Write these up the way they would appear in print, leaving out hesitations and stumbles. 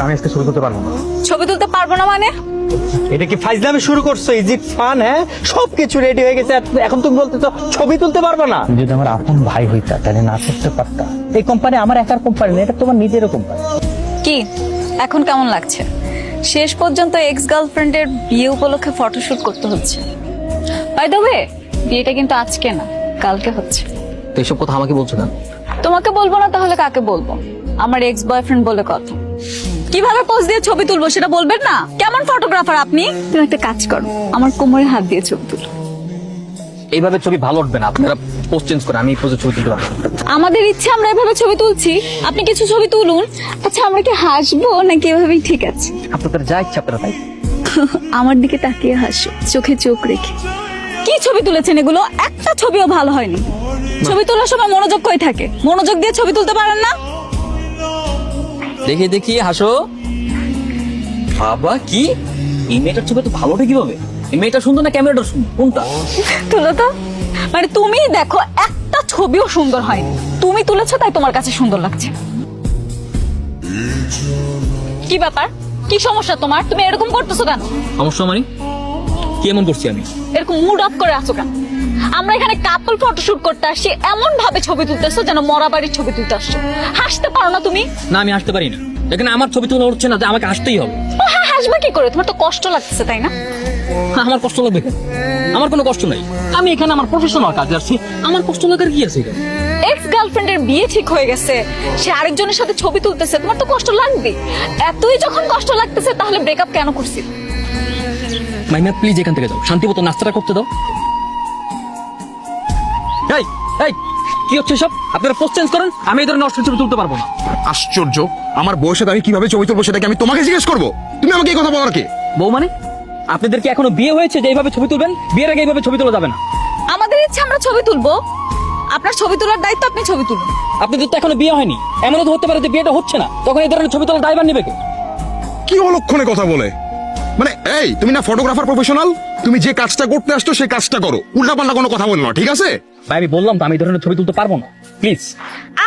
আমি আজকে ছবি তুলতে পারবো না। ছবি তুলতে পারবো না মানে? এটা কি ফাইজলামি শুরু করছো? Is it fun? হ্যাঁ, সবকিছু রেডি হয়ে গেছে, এখন তুমি বলতে তো ছবি তুলতে পারবো না। যদি আমার আপন ভাই হইতা তাহলে না করতে পারতা। এই কোম্পানি আমার একার কোম্পানি না, এটা তোমার নিজেরও কোম্পানি। কি এখন কেমন লাগছে? শেষ পর্যন্ত এক্স গার্লফ্রেন্ডের বিয়ে উপলক্ষে ফটোশুট করতে হচ্ছে। বাই দ্য ওয়ে, বিয়েটা কিন্তু আজকে না, কালকে হচ্ছে। তো এইসব কথা আমাকে বলছো কেন? তোমাকে বলবো না তাহলে কাকে বলবো? আমার এক্স বয়ফ্রেন্ড বলে কথা। কিভাবে পোজ দিয়ে ছবি তুলবো সেটা বলবেন না? কেমন ফটোগ্রাফার আপনি? তুমি একটা কাজ করো, আমার কোমরে হাত দিয়ে ছবি তুলো। এইভাবে ছবি ভালো উঠবে না, আপনারা পোস্ট চেঞ্জ করে আমি এই পোজে ছবি তুলতে পারবো। আমাদের ইচ্ছে আমরা এভাবে ছবি তুলছি, আপনি কিছু ছবি তুলুন। আচ্ছা, আমরা কি হাসবো নাকি এভাবেই ঠিক আছে? আপনাদের যা ইচ্ছা আপনারা তাই। আমার দিকে তাকিয়ে হাসো, চোখে চোখ রেখে। কি ছবি তুলেছেন এগুলো? একটা ছবিও ভালো হয়নি। ছবি তোলার সময় মনোযোগ কই থাকে? মনোযোগ দিয়ে ছবি তুলতে পারেন না? দেখি দেখি হাসো। বাবা কি এই মেয়েটার ছবি তো ভালো ওঠে কিভাবে? এই মেয়েটা সুন্দর না ক্যামেরাটা সুন্দর? কোনটা? তুলো তো। মানে তুমি দেখো, একটা ছবিও সুন্দর হয়নি। তুমি তুলেছো তাই তোমার কাছে সুন্দর লাগছে। কি ব্যাপার? কি সমস্যা তোমার? তুমি এরকম করতেছো কেন? সমস্যা মানে কি এমন করছি আমি? এরকম মুড অফ করে আছো কেন? আমরা এখানে কাপল ফটোশুট করতে আসছি, এমন ভাবে ছবি তুলতেছো যেন মরা বাড়ির ছবি তুলতে আসছো। হাসতে পারো না তুমি? না, আমি হাসতে পারি না। এখানে আমার ছবি তোলা হচ্ছে না যে আমাকে হাসতেই হবে। ও হ্যাঁ, হাসবে কি করে? তোমার তো কষ্ট লাগতেছে তাই না? আমার কষ্ট লাগবে কেন? আমার কোনো কষ্ট নাই। আমি এখানে আমার প্রফেশনাল কাজে আসছি, আমার কষ্ট লাগার কি আছে এখানে? এক্স গার্লফ্রেন্ডের বিয়ে ঠিক হয়ে গেছে, সে আরেকজনের সাথে ছবি তুলতেছে, তোমার তো কষ্ট লাগবে। এতই যখন কষ্ট লাগতেছে তাহলে ব্রেকআপ কেন করছি? মাইমা প্লিজ এখান থেকে যাও, শান্তি মতো নাস্তাটা করতে দাও। এই এই কি হচ্ছে সব? আপনারা পোস্ট চেঞ্জ করেন, আমি এই ধরনের অশ্লীল ছবি তুলতে পারবো না। আশ্চর্য, আমার বউয়ের সাথে আমি কিভাবে ছবি তুলবো সেটা কি আমি তোমাকে জিজ্ঞেস করবো? তুমি আমাকে এই কথা বলার কে? বউ মানে? আপনাদের কি এখনো বিয়ে হয়েছে যে এইভাবে ছবি তুলবেন? বিয়ের আগে এইভাবে ছবি তোলা যাবে না। আমাদের ইচ্ছে আমরা ছবি তুলবো, আপনার ছবি তোলার দায়িত্ব আপনি ছবি তুলুন। আপনাদের তো এখনো বিয়ে হয়নি, এমনও তো হতে পারে যে বিয়েটা হচ্ছে না, তখন এই ধরনের ছবি তোলা ড্রাইভার নেবে কে? কি অলক্ষণে কথা বলে? মানে এই, তুমি না ফটোগ্রাফার প্রফেশনাল, তুমি যে কাজটা করতে আসছো সেই কাজটা করো, উল্টাপাল্টা কোনো কথা বলো না, ঠিক আছে? ভাই আমি বললাম তো আমি এই ধরনের ছবি তুলতে পারবো না, প্লিজ।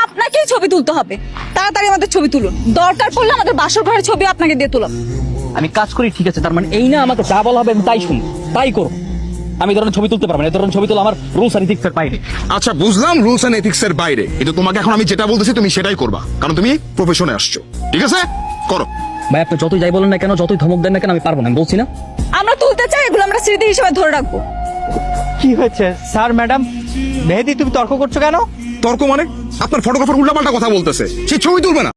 আপনাকেই ছবি তুলতে হবে, তাড়াতাড়ি আমাদের ছবি তুলুন। দরকার পড়লে আমাদের বাসর ঘরের ছবি আপনাকে দিয়ে তুলাম। আমি কাজ করি ঠিক আছে, তার মানে এই না আমাকে যা বলা হবে আমি তাই শুনি, তাই করো। আমি এই ধরনের ছবি তুলতে পারবো না, এই ধরনের ছবি তোলা আমার রুলস আর ইথিক্সের বাইরে। আচ্ছা বুঝলাম, রুলস এন্ড এথিক্স এর বাইরে, কিন্তু তোমাকে এখন আমি যেটা বলতেছি তুমি সেটাই করবা, কারণ তুমি প্রফেশনে আসছো, ঠিক আছে? করো। ভাই আপনি যতই যাই বলেন না কেন, যতই ধমক দেন না কেন, আমি পারবো না, আমি বলছি না। আমরা তুলতে চাই, এগুলো আমরা স্মৃতি হিসেবে ধরে রাখবো। কি হয়েছে স্যার? ম্যাডাম মেহেদি, তুমি তর্ক করছো কেন? তর্ক মানে? আপনার ফটোগ্রাফার উল্টাপাল্টা কথা বলতেছে, সে ছবি তুলবে না।